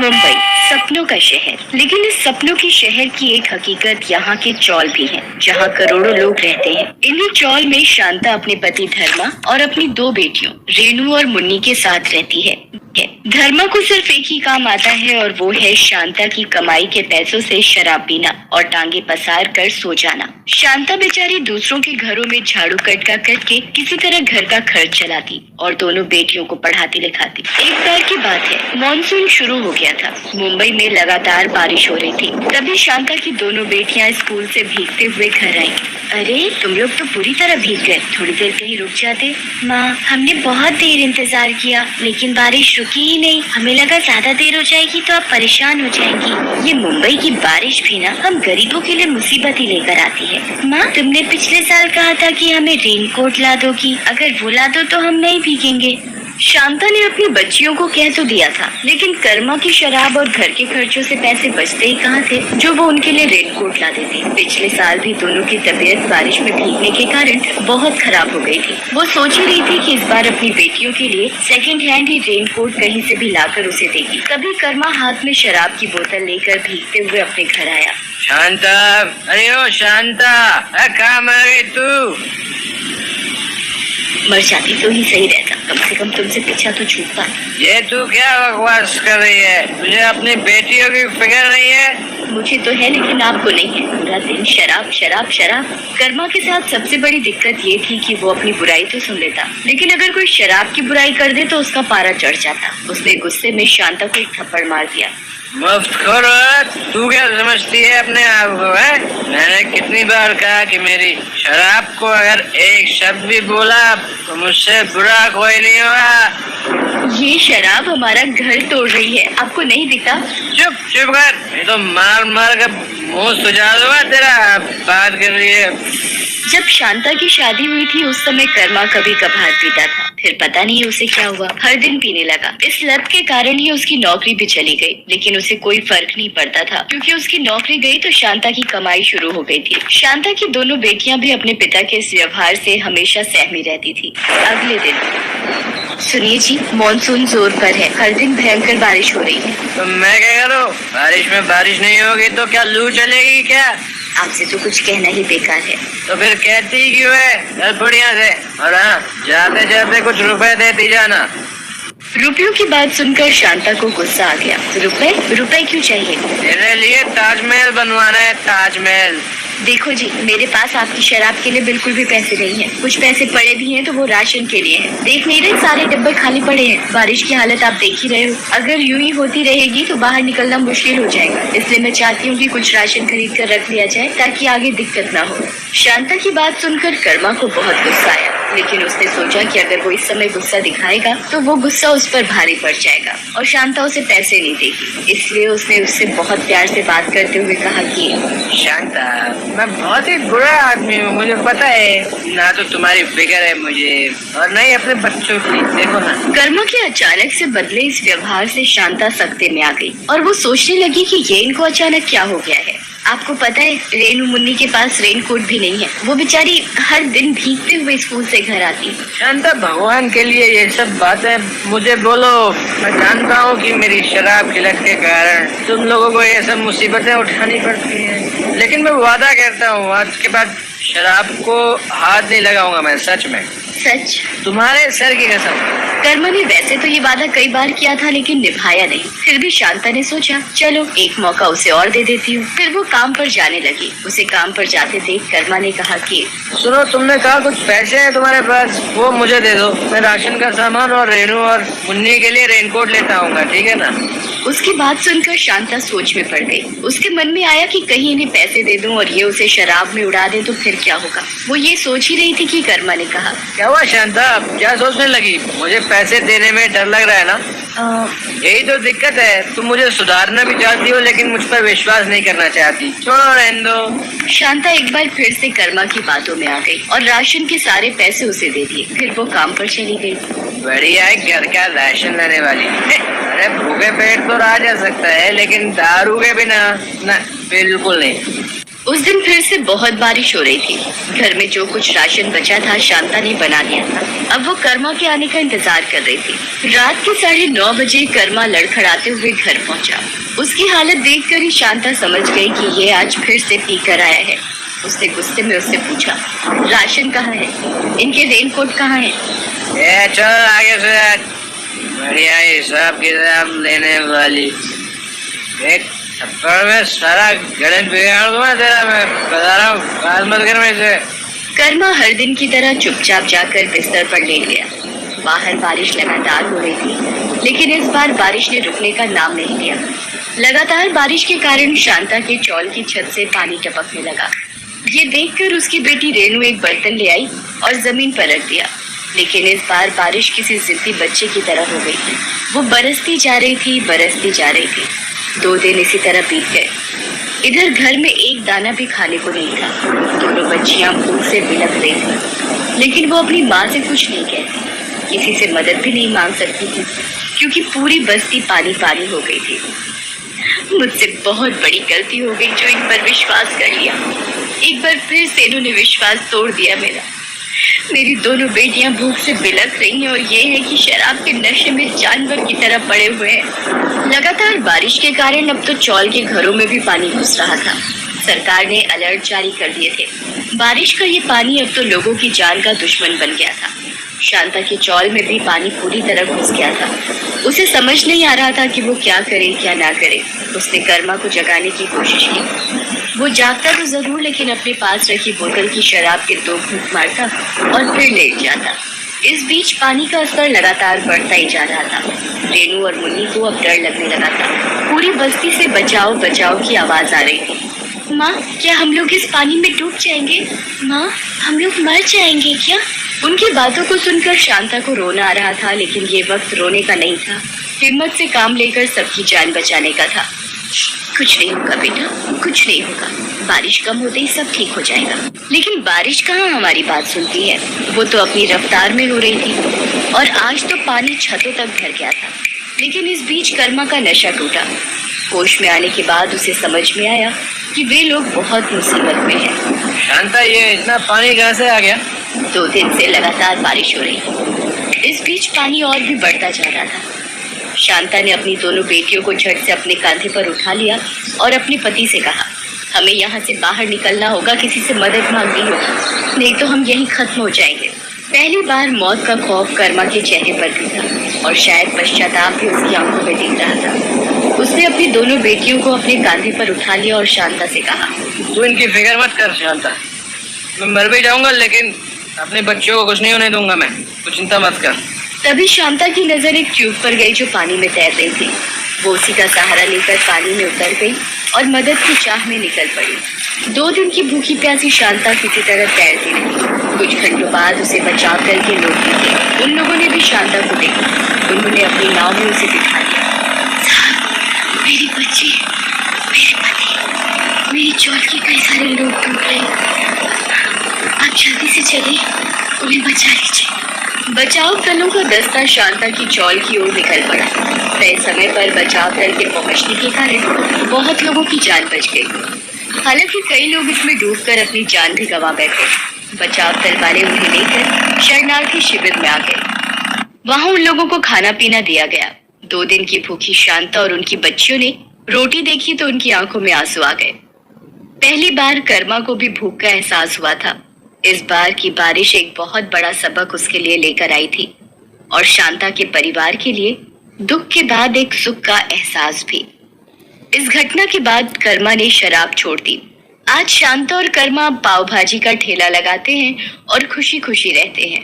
मुंबई सपनों का शहर, लेकिन इस सपनों के शहर की एक हकीकत यहाँ के चौल भी है, जहाँ करोड़ों लोग रहते हैं। इन्हीं चौल में शांता अपने पति धर्मा और अपनी दो बेटियों रेनू और मुन्नी के साथ रहती है। धर्मा को सिर्फ एक ही काम आता है और वो है शांता की कमाई के पैसों से शराब पीना और टांगे पसार कर सो जाना। शांता बेचारी दूसरों के घरों में झाड़ू कटका करके किसी तरह घर का खर्च चलाती और दोनों बेटियों को पढ़ाती लिखाती। एक बार की बात है, मानसून शुरू हो गया था। मुंबई में लगातार बारिश हो रही थी। तभी शांता की दोनों बेटियां स्कूल से भीगते हुए घर आई। अरे तुम लोग तो पूरी तरह भीग गए, थोड़ी देर कहीं रुक जाते। माँ, हमने बहुत देर इंतजार किया लेकिन बारिश रुकी ही नहीं। हमें लगा ज्यादा देर हो जाएगी तो आप परेशान हो जाएंगी। ये मुंबई की बारिश भी ना हम गरीबों के लिए मुसीबत ही लेकर आती है। माँ, तुमने पिछले साल कहा था कि हमें रेनकोट ला दोगी, अगर वो ला दो तो हम नहीं भीगेंगे। शांता ने अपनी बच्चियों को कह तो दिया था, लेकिन कर्मा की शराब और घर के खर्चों से पैसे बचते ही कहाँ थे जो वो उनके लिए रेनकोट ला देती। पिछले साल भी दोनों की तबीयत बारिश में भीगने के कारण बहुत खराब हो गई थी। वो सोच ही रही थी कि इस बार अपनी बेटियों के लिए सेकंड हैंड ही रेनकोट कहीं से भी लाकर उसे देगी। तभी कर्मा हाथ में शराब की बोतल लेकर भीगते हुए अपने घर आया। शांता, अरे ओ शांता, कहाँ मर गई तू? मर जाती तो ही सही रहता, कम से कम तुमसे पीछा तो छूटता। ये तू क्या बकवास कर रही है? तुझे अपनी बेटियों की फिक्र नहीं है? मुझे तो है लेकिन आपको नहीं है। पूरा दिन शराब शराब शराब। कर्मा के साथ सबसे बड़ी दिक्कत ये थी कि वो अपनी बुराई तो सुन लेता, लेकिन अगर कोई शराब की बुराई कर दे तो उसका पारा चढ़ जाता। उसने गुस्से में शांता को एक थप्पड़ मार दिया। मुफ्तखोर औरत, तू क्या समझती है अपने आप को? है, मैंने कितनी बार कहा कि मेरी शराब को अगर एक शब्द भी बोला तो मुझसे बुरा कोई नहीं होगा। ये शराब हमारा घर तोड़ रही है, आपको नहीं दिखता? चुप चुप कर, नहीं तो मार मार कर मुंह सुझा दूंगा तेरा। बात कर रही है। जब शांता की शादी हुई थी उस समय कर्मा कभी कभार पीता था, फिर पता नहीं उसे क्या हुआ, हर दिन पीने लगा। इस लत के कारण ही उसकी नौकरी भी चली गई, लेकिन उसे कोई फर्क नहीं पड़ता था क्योंकि उसकी नौकरी गई तो शांता की कमाई शुरू हो गई थी। शांता की दोनों बेटियां भी अपने पिता के इस व्यवहार से हमेशा सहमी रहती थी। अगले दिन, सुनिए जी, मानसून जोर पर है, हर दिन भयंकर बारिश हो रही है। तो मैं क्या करूँ? बारिश में बारिश नहीं होगी तो क्या लू चलेगी क्या? आपसे तो कुछ कहना ही बेकार है। तो फिर कहती क्यों है? चल बढ़िया से, और हाँ, जाते जाते कुछ रुपए देती जाना। रुपयों की बात सुनकर शांता को गुस्सा आ गया। रुपए? रुपए क्यों चाहिए? तेरे लिए ताजमहल बनवाना है, ताजमहल। देखो जी, मेरे पास आपकी शराब के लिए बिल्कुल भी पैसे नहीं है। कुछ पैसे पड़े भी हैं तो वो राशन के लिए हैं। देख नहीं रहे, सारे डब्बे खाली पड़े हैं। बारिश की हालत आप देख ही रहे हो। अगर यूं ही होती रहेगी तो बाहर निकलना मुश्किल हो जाएगा, इसलिए मैं चाहती हूँ कि कुछ राशन खरीद कर रख लिया जाए ताकि आगे दिक्कत ना हो। शांता की बात सुनकर कर्मा को बहुत गुस्सा आया, लेकिन उसने सोचा कि अगर वो इस समय गुस्सा दिखाएगा तो वो गुस्सा उस पर भारी पड़ जाएगा और शांता उसे पैसे नहीं देगी। इसलिए उसने उससे बहुत प्यार से बात करते हुए कहा कि शांता, मैं बहुत ही बुरा आदमी हूँ, मुझे पता है। ना तो तुम्हारी फिक्र है मुझे और नहीं अपने बच्चों की। देखो ना। कर्मा के अचानक से बदले इस व्यवहार से शांता सख्ते में आ गई और वो सोचने लगी कि ये इनको अचानक क्या हो गया है। आपको पता है, रेनू मुन्नी के पास रेनकोट भी नहीं है। वो बेचारी हर दिन भीगते हुए स्कूल से घर आती। शांता, भगवान के लिए ये सब बातें मुझे बोलो। मैं जानता हूँ कि मेरी शराब की लत के कारण तुम लोगों को ये सब मुसीबतें उठानी पड़ती हैं, लेकिन मैं वादा करता हूँ आज के बाद शराब को हाथ नहीं लगाऊंगा मैं। सच में। सच? तुम्हारे सर की कसम। कर्मा ने वैसे तो ये वादा कई बार किया था लेकिन निभाया नहीं। फिर भी शांता ने सोचा, चलो एक मौका उसे और दे देती हूँ। फिर वो काम पर जाने लगी। उसे काम पर जाते देख कर्मा ने कहा कि सुनो, तुमने कहा कुछ पैसे हैं तुम्हारे पास, वो मुझे दे दो। मैं राशन का सामान और रेनू और मुन्नी के लिए रेनकोट लेता आऊंगा, ठीक है ना? उसकी बात सुनकर शांता सोच में पड़ गई। उसके मन में आया कि कहीं इन्हें पैसे दे दूं और ये उसे शराब में उड़ा दे तो फिर क्या होगा। वो ये सोच ही रही थी कि कर्मा ने कहा, क्या हुआ शांता, क्या सोचने लगी? मुझे पैसे देने में डर लग रहा है ना? यही तो दिक्कत है, तुम मुझे सुधारना भी चाहती हो लेकिन मुझ पर विश्वास नहीं करना चाहती। छोड़ो, रहने दो। शांता एक बार फिर से कर्मा की बातों में आ गई और राशन के सारे पैसे उसे दे दिए। फिर वो काम पर चली गई। बढ़िया है, घर का राशन लाने वाली। अरे भूखे पेट तो रहा जा सकता है लेकिन दारू के बिना ना, बिल्कुल नहीं। उस दिन फिर से बहुत बारिश हो रही थी। घर में जो कुछ राशन बचा था शांता ने बना लिया था। अब वो कर्मा के आने का इंतजार कर रही थी। रात के 9:30 बजे कर्मा लड़खड़ाते हुए घर पहुंचा। उसकी हालत देखकर ही शांता समझ गई कि ये आज फिर से पी कर आया है। उसने गुस्से में उससे पूछा, राशन कहाँ है? इनके रेनकोट कहाँ है? ये चल आगे से, बढ़िया हिसाब किताब लेने वाली। एक थप्पड़ में सारा गणित बिगाड़ दूंगा तेरा, मैं बता रहा हूँ, बात मत कर मेरे से। कर्मा हर दिन की तरह चुपचाप जाकर बिस्तर पर लेट गया। बाहर बारिश लगातार हो रही थी, लेकिन इस बार बारिश ने रुकने का नाम नहीं लिया। लगातार बारिश के कारण शांता के चौल की छत से पानी टपकने लगा। ये देखकर उसकी बेटी रेनू एक बर्तन ले आई और जमीन पर रख दिया। लेकिन इस बार बारिश किसी जिद्दी बच्चे की तरह हो गई थी। वो बरसती जा रही थी, बरसती जा रही थी। 2 दिन इसी तरह बीत गए। इधर घर में एक दाना भी खाने को नहीं था। दोनों बच्चियां भूख से बिलख रही थी, लेकिन वो अपनी माँ से कुछ नहीं कहती, किसी से मदद भी नहीं मांग सकती थी, क्योंकि पूरी बस्ती पानी पानी हो गई थी। मुझसे बहुत बड़ी गलती हो गई जो इन पर विश्वास कर लिया। एक बार फिर से इन्होंने विश्वास तोड़ दिया मेरा। मेरी दोनों बेटियां भूख से बिलख रही हैं और ये है कि शराब के नशे में जानवर की तरह पड़े हुए हैं। लगातार बारिश के कारण अब तो चौल के घरों में भी पानी घुस रहा था। सरकार ने अलर्ट जारी कर दिए थे। बारिश का ये पानी अब तो लोगों की जान का दुश्मन बन गया था। शांता के चौल में भी पानी पूरी तरह घुस गया था। उसे समझ नहीं आ रहा था कि वो क्या करे क्या ना करे। उसने कर्मा को जगाने की कोशिश की। वो जागता तो जरूर, लेकिन अपने पास रखी बोतल की शराब के 2 घूंट मारता और फिर लेट जाता। इस बीच पानी का स्तर लगातार बढ़ता ही जा रहा था। रेनू और मुन्नी को अब डर लगने लगा था। पूरी बस्ती से बचाओ बचाओ की आवाज आ रही थी। माँ, क्या हम लोग इस पानी में डूब जाएंगे? माँ, हम लोग मर जाएंगे क्या? उनकी बातों को सुनकर शांता को रोना आ रहा था, लेकिन ये वक्त रोने का नहीं था। हिम्मत से काम लेकर सबकी जान बचाने का था। कुछ नहीं होगा बेटा, कुछ नहीं होगा। बारिश कम होते ही सब ठीक हो जाएगा। लेकिन बारिश कहाँ हमारी बात सुनती है। वो तो अपनी रफ्तार में हो रही थी और आज तो पानी छतों तक भर गया था। लेकिन इस बीच कर्मा का नशा टूटा। होश में आने के बाद उसे समझ में आया कि वे लोग बहुत मुसीबत में हैं। शांता, ये इतना पानी कहाँ से आ गया? 2 दिन से लगातार बारिश हो रही थी। इस बीच पानी और भी बढ़ता जा रहा था। शांता ने अपनी दोनों बेटियों को झट से अपने कांधे पर उठा लिया और अपने पति से कहा, हमें यहाँ से बाहर निकलना होगा, किसी से मदद मांगनी होगी, नहीं तो हम यहीं खत्म हो जाएंगे। पहली बार मौत का खौफ कर्मा के चेहरे पर भी था और शायद पश्चाताप भी उसकी आंखों में दिख रहा था। उसने अपनी दोनों बेटियों को अपने कांधे पर उठा लिया और शांता से कहा, तू इनकी फिक्र मत कर शांता, मैं मर भी जाऊंगा लेकिन अपने बच्चों को कुछ नहीं होने दूंगा मैं, तू चिंता मत कर। तभी शांता की नजर एक ट्यूब पर गई जो पानी में तैर रही थी। वो उसी का सहारा लेकर पानी में उतर गई और मदद की चाह में निकल पड़ी। 2 दिन की भूखी प्यासी शांता किसी तरह तैरती रही। कुछ घंटों बाद उसे बचाव करके लोग दिखे। उन लोगों ने भी शांता को देखा। उन्होंने अपनी नाव में उसे बिठा दिया। मेरी बच्ची, मेरे पति, मेरी चौल के कई सारे लोग डूब रहे। आप जल्दी से चलिए, उन्हें बचा लीजिए। बचाव दलों का दस्ता शांता की चौल की ओर निकल पड़ा। तय समय पर बचाव दल के पहुंचने के कारण बहुत लोगों की जान बच गई। हालांकि कई लोग इसमें डूबकर अपनी जान भी गंवा बैठे। बचाव दल वाले उन्हें लेकर शरणार्थी शिविर में आ गए। वहां उन लोगों को खाना पीना दिया गया। 2 दिन की भूखी शांता और उनकी बच्चियों ने रोटी देखी तो उनकी आंखों में आंसू आ गए। पहली बार कर्मा को भी भूख का एहसास हुआ था। इस बार की बारिश एक बहुत बड़ा सबक उसके लिए लेकर आई थी और शांता के परिवार के लिए दुख के बाद एक सुख का एहसास भी। इस घटना के बाद कर्मा ने शराब छोड़ दी। आज शांता और कर्मा पाव भाजी का ठेला लगाते हैं और खुशी खुशी रहते हैं।